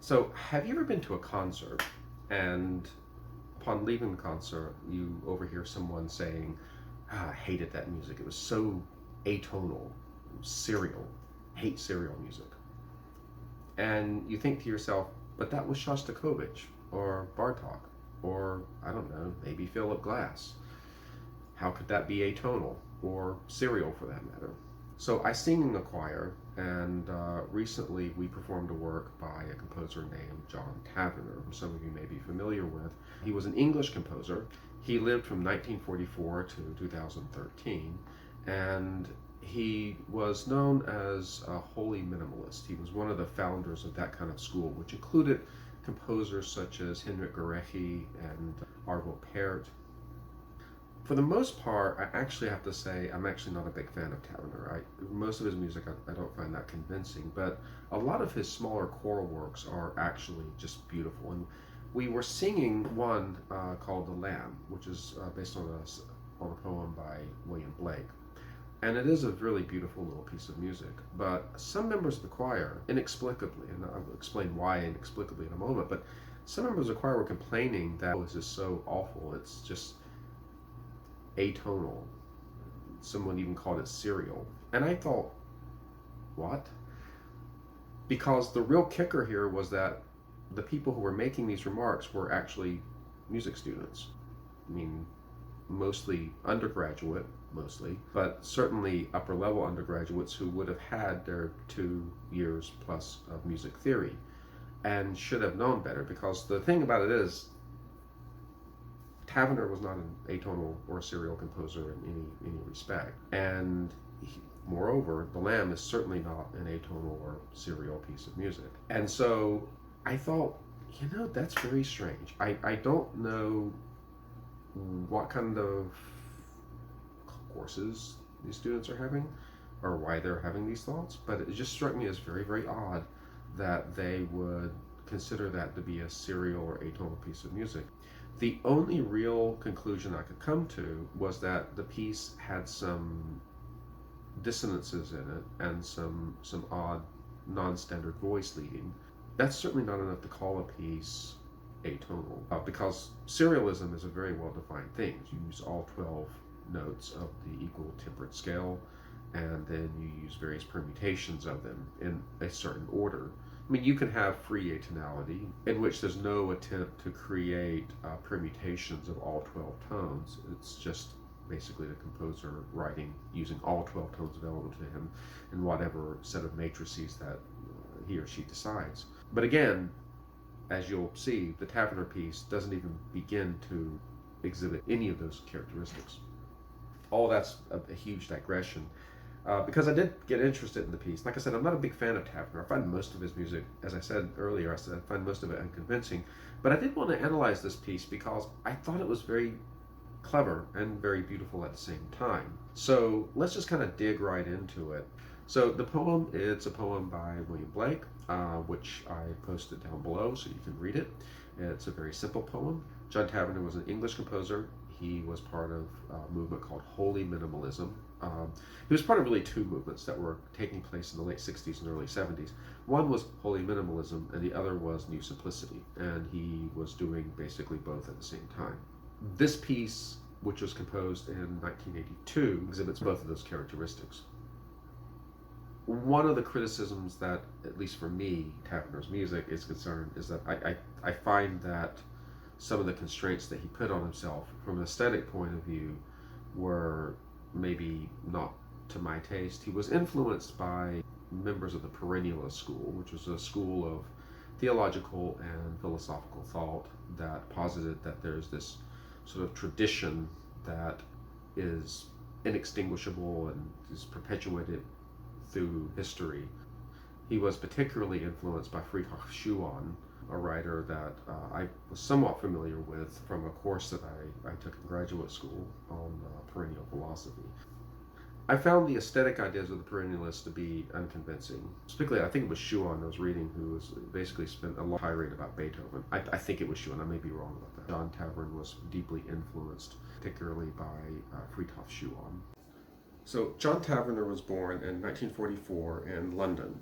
So, have you ever been to a concert and upon leaving the concert, you overhear someone saying, I hated that music. It was so atonal, serial, hate serial music. And you think to yourself, but that was Shostakovich or Bartok or, I don't know, maybe Philip Glass. How could that be atonal or serial for that matter? So I sing in the choir, and recently we performed a work by a composer named John Tavener, who some of you may be familiar with. He was an English composer. He lived from 1944 to 2013, and he was known as a holy minimalist. He was one of the founders of that kind of school, which included composers such as Henryk Gorecki and Arvo Pärt. For the most part, I actually have to say I'm actually not a big fan of Tavener. Most of his music I don't find that convincing, but a lot of his smaller choral works are actually just beautiful. And we were singing one called The Lamb, which is based on a poem by William Blake. And it is a really beautiful little piece of music. But some members of the choir, inexplicably, and I'll explain why inexplicably in a moment, but some members of the choir were complaining that this is so awful. It's just atonal. Someone even called it serial. And I thought, what? Because the real kicker here was that the people who were making these remarks were actually music students. I mean, mostly undergraduate, but certainly upper level undergraduates who would have had their 2 years plus of music theory and should have known better, because the thing about it is Tavener was not an atonal or serial composer in any respect, and moreover, The Lamb is certainly not an atonal or serial piece of music. And so I thought, that's very strange. I don't know what kind of courses these students are having or why they're having these thoughts, but it just struck me as very, very odd that they would consider that to be a serial or atonal piece of music. The only real conclusion I could come to was that the piece had some dissonances in it and some odd non-standard voice leading. That's certainly not enough to call a piece atonal, because serialism is a very well-defined thing. You use all 12 notes of the equal tempered scale, and then you use various permutations of them in a certain order. I mean, you can have free atonality, in which there's no attempt to create permutations of all 12 tones. It's just basically the composer writing using all 12 tones available to him in whatever set of matrices that he or she decides. But again, as you'll see, the Tavener piece doesn't even begin to exhibit any of those characteristics. All that's a huge digression. Because I did get interested in the piece. Like I said, I'm not a big fan of Tavener. I find most of his music, as I said earlier, I find most of it unconvincing. But I did want to analyze this piece because I thought it was very clever and very beautiful at the same time. So let's just kind of dig right into it. So the poem, it's a poem by William Blake, which I posted down below so you can read it. It's a very simple poem. John Tavener was an English composer. He was part of a movement called Holy Minimalism. He was part of really two movements that were taking place in the late 60s and early 70s. One was Holy Minimalism, and the other was New Simplicity, and he was doing basically both at the same time. This piece, which was composed in 1982, exhibits both of those characteristics. One of the criticisms that, at least for me, Tavener's music is concerned is that I find that some of the constraints that he put on himself from an aesthetic point of view were maybe not to my taste. He was influenced by members of the perennialist school, which was a school of theological and philosophical thought that posited that there's this sort of tradition that is inextinguishable and is perpetuated through history. He was particularly influenced by Friedrich Schuon, a writer that I was somewhat familiar with from a course that I took in graduate school on perennial philosophy. I found the aesthetic ideas of the perennialists to be unconvincing. Particularly, I think it was Schuon I was reading, who was basically spent a long tirade about Beethoven. I think it was Schuon, I may be wrong about that. John Tavener was deeply influenced, particularly by Friedrich Schuon. So John Tavener was born in 1944 in London.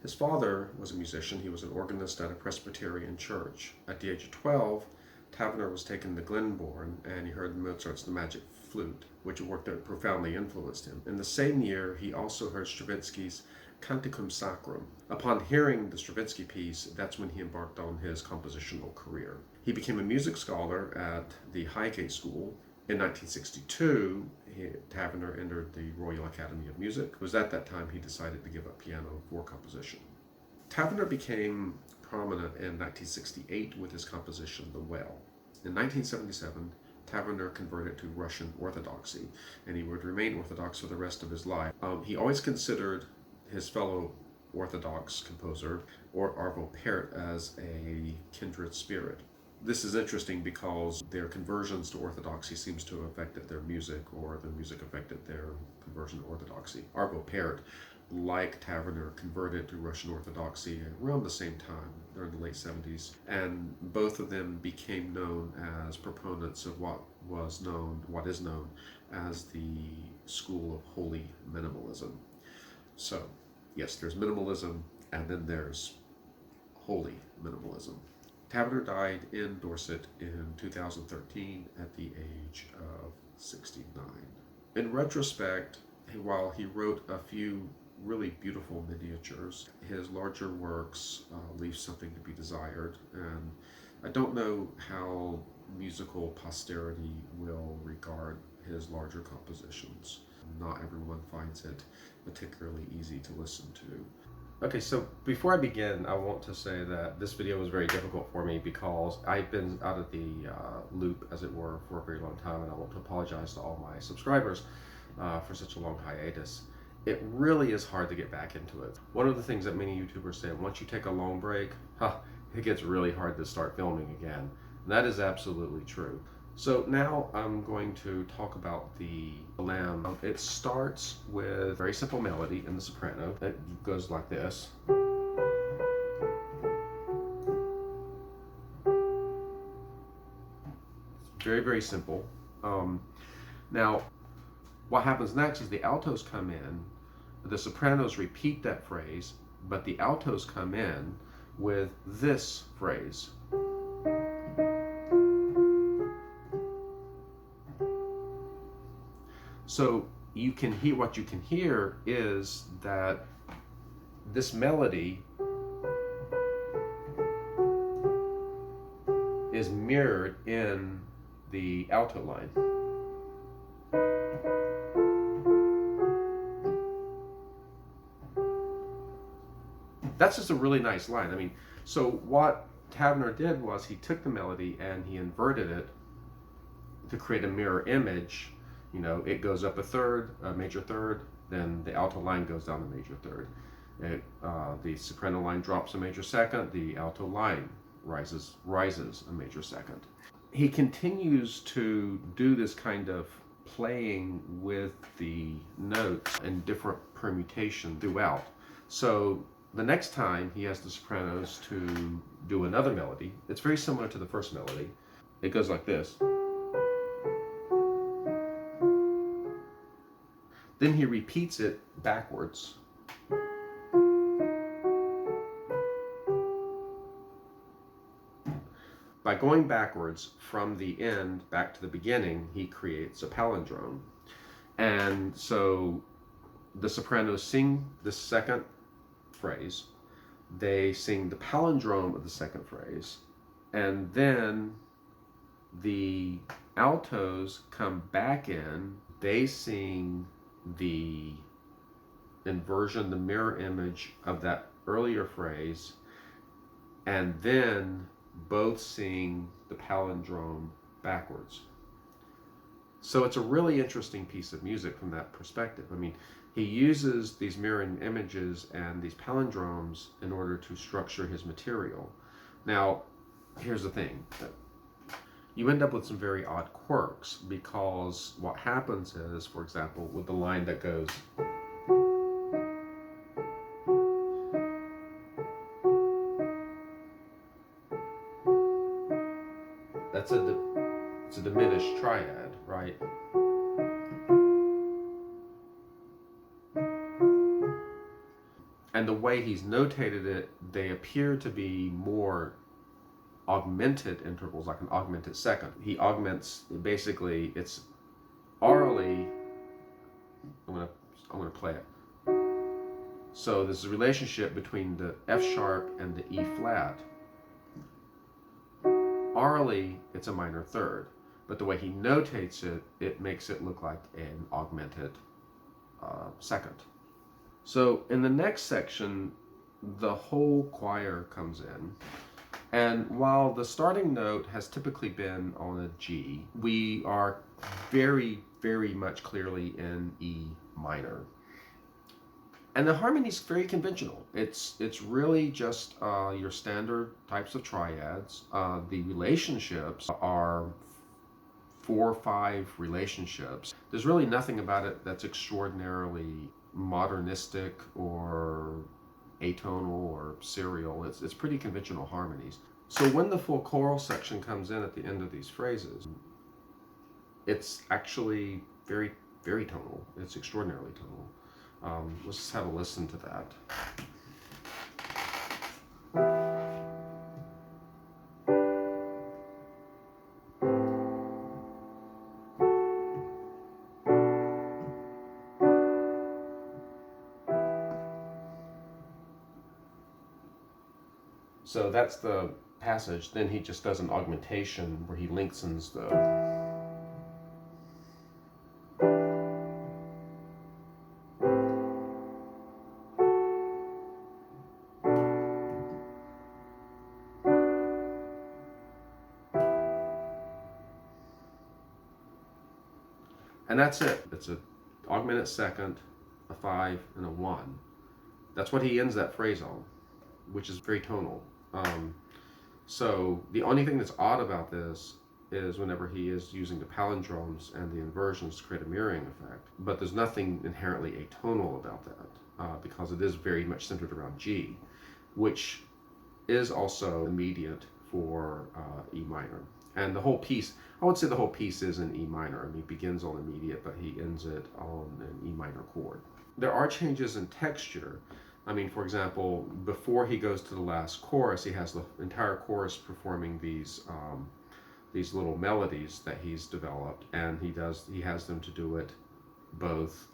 His father was a musician. He was an organist at a Presbyterian church. At the age of 12, Tavener was taken to Glenbourne, and he heard Mozart's The Magic Flute, which profoundly influenced him. In the same year, he also heard Stravinsky's Canticum Sacrum. Upon hearing the Stravinsky piece, that's when he embarked on his compositional career. He became a music scholar at the Highgate School. In 1962, Tavener entered the Royal Academy of Music. It was at that time he decided to give up piano for composition. Tavener became prominent in 1968 with his composition The Well. In 1977, Tavener converted to Russian Orthodoxy, and he would remain Orthodox for the rest of his life. He always considered his fellow Orthodox composer, or Arvo Pärt, as a kindred spirit. This is interesting because their conversions to Orthodoxy seems to have affected their music, or their music affected their conversion to Orthodoxy. Arvo Pärt, like Tavener, converted to Russian Orthodoxy around the same time, during the late 70s, and both of them became known as proponents of what is known as the School of Holy Minimalism. So, yes, there's minimalism, and then there's holy minimalism. Tavener died in Dorset in 2013 at the age of 69. In retrospect, while he wrote a few really beautiful miniatures, his larger works leave something to be desired, and I don't know how musical posterity will regard his larger compositions. Not everyone finds it particularly easy to listen to. Okay, so before I begin, I want to say that this video was very difficult for me because I've been out of the loop, as it were, for a very long time, and I want to apologize to all my subscribers for such a long hiatus. It really is hard to get back into it. One of the things that many YouTubers say, once you take a long break, it gets really hard to start filming again. And that is absolutely true. So now I'm going to talk about the Lamb. It starts with a very simple melody in the soprano that goes like this. Very, very simple. Now, what happens next is the altos come in, the sopranos repeat that phrase, but the altos come in with this phrase. So what you can hear is that this melody is mirrored in the alto line. That's just a really nice line. I mean, so what Tavener did was he took the melody and he inverted it to create a mirror image. You know, it goes up a third, a major third, then the alto line goes down a major third. The soprano line drops a major second, the alto line rises a major second. He continues to do this kind of playing with the notes in different permutation throughout. So the next time he has the sopranos to do another melody, it's very similar to the first melody. It goes like this. Then he repeats it backwards. By going backwards from the end back to the beginning, he creates a palindrome. And so the sopranos sing the second phrase, they sing the palindrome of the second phrase, and then the altos come back in, they sing the inversion, the mirror image of that earlier phrase, and then both sing the palindrome backwards. So it's a really interesting piece of music from that perspective. I mean, he uses these mirroring images and these palindromes in order to structure his material. Now, here's the thing. You end up with some very odd quirks, because what happens is, for example, with the line that goes, it's a diminished triad, right? And the way he's notated it, they appear to be more augmented intervals, like an augmented second. He augments, basically, it's orally. I'm gonna play it. So there's a relationship between the F sharp and the E flat. Orally, it's a minor third, but the way he notates it, it makes it look like an augmented second. So in the next section, the whole choir comes in, and while the starting note has typically been on a G, we are very, very much clearly in E minor. And the harmony is very conventional. It's really just your standard types of triads. The relationships are 4 or 5 relationships. There's really nothing about it that's extraordinarily modernistic or atonal or serial. It's pretty conventional harmonies. So when the full choral section comes in at the end of these phrases, it's actually very, very tonal. It's extraordinarily tonal. Let's just have a listen to that. So that's the passage. Then he just does an augmentation where he lengthens the. And that's it. It's an augmented second, a 5, and a 1. That's what he ends that phrase on, which is very tonal. So the only thing that's odd about this is whenever he is using the palindromes and the inversions to create a mirroring effect. But there's nothing inherently atonal about that, because it is very much centered around G, which is also immediate for E minor. And the whole piece, I would say the whole piece is in E minor. I mean, it begins on immediate, but he ends it on an E minor chord. There are changes in texture. I mean, for example, before he goes to the last chorus, he has the entire chorus performing these little melodies that he's developed, and he has them to do it both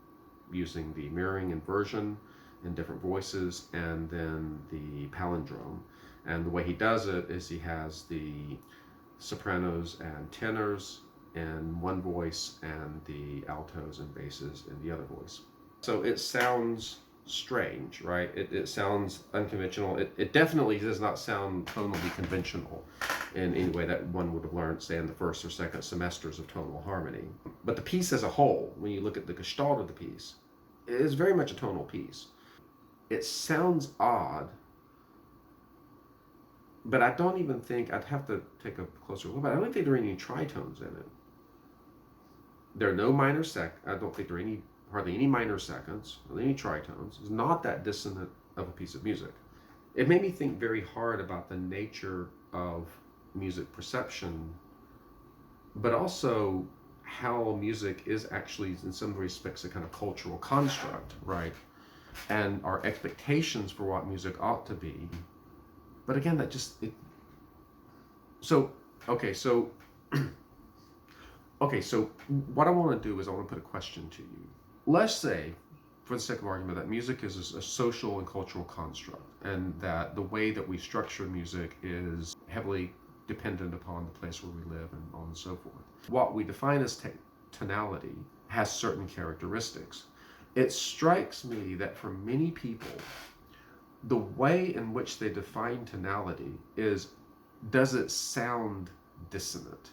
using the mirroring inversion in different voices and then the palindrome. And the way he does it is he has the sopranos and tenors in one voice and the altos and basses in the other voice. So it sounds strange, right? It sounds unconventional. It definitely does not sound tonally conventional in any way that one would have learned, say, in the first or second semesters of tonal harmony. But the piece as a whole, when you look at the gestalt of the piece, it is very much a tonal piece. It sounds odd, but I don't even think, I'd have to take a closer look, but I don't think there are any tritones in it. There are no minor I don't think there are hardly any minor seconds, or any tritones. It's not that dissonant of a piece of music. It made me think very hard about the nature of music perception, but also how music is actually, in some respects, a kind of cultural construct, right? And our expectations for what music ought to be. But again, that just, so what I want to do is I want to put a question to you. Let's say, for the sake of argument, that music is a social and cultural construct, and that the way that we structure music is heavily dependent upon the place where we live and on and so forth. What we define as tonality has certain characteristics. It strikes me that for many people, the way in which they define tonality is, does it sound dissonant?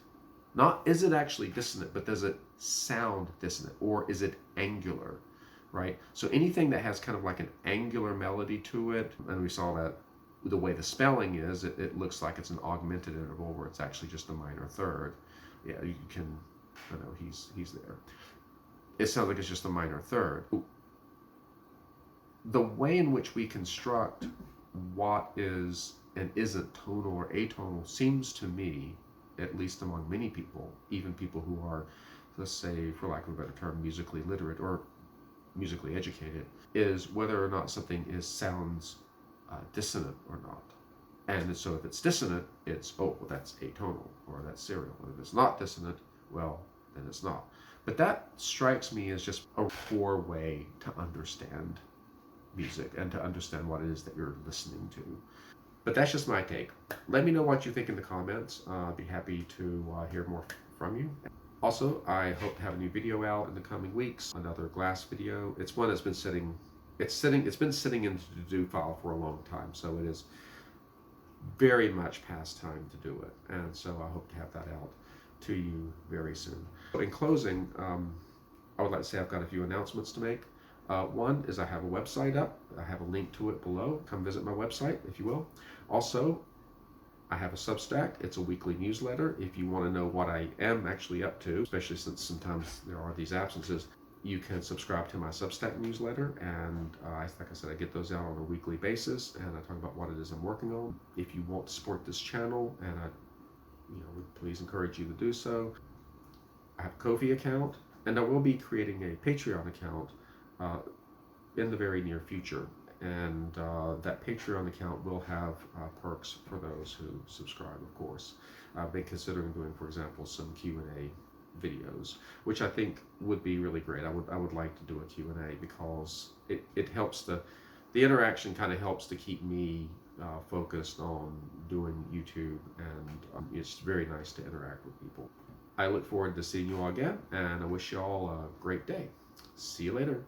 Not is it actually dissonant, but does it sound dissonant, or is it angular, right? So anything that has kind of like an angular melody to it, and we saw that the way the spelling is, it looks like it's an augmented interval where it's actually just a minor third. Yeah, you can, I know he's there. It sounds like it's just a minor third. The way in which we construct what is and isn't tonal or atonal seems to me, at least among many people, even people who are, let's say, for lack of a better term, musically literate, or musically educated, is whether or not something sounds dissonant or not. And so if it's dissonant, it's, oh, well, that's atonal, or that's serial. And if it's not dissonant, well, then it's not. But that strikes me as just a poor way to understand music and to understand what it is that you're listening to. But that's just my take. Let me know what you think in the comments. I'd be happy to hear more from you. Also, I hope to have a new video out in the coming weeks. Another glass video. It's one that's been sitting. It's been sitting in the to-do file for a long time, so it is very much past time to do it. And so I hope to have that out to you very soon. So in closing, I would like to say I've got a few announcements to make. One is I have a website up. I have a link to it below. Come visit my website, if you will. Also, I have a Substack. It's a weekly newsletter. If you want to know what I am actually up to, especially since sometimes there are these absences, you can subscribe to my Substack newsletter. And like I said, I get those out on a weekly basis, and I talk about what it is I'm working on. If you want to support this channel, and I would please encourage you to do so. I have a Ko-fi account, and I will be creating a Patreon account in the very near future. And that Patreon account will have perks for those who subscribe, of course. I've been considering doing, for example, some Q&A videos, which I think would be really great. I would like to do a Q&A because it helps the interaction kind of helps to keep me focused on doing YouTube, and it's very nice to interact with people. I look forward to seeing you all again, and I wish you all a great day. See you later.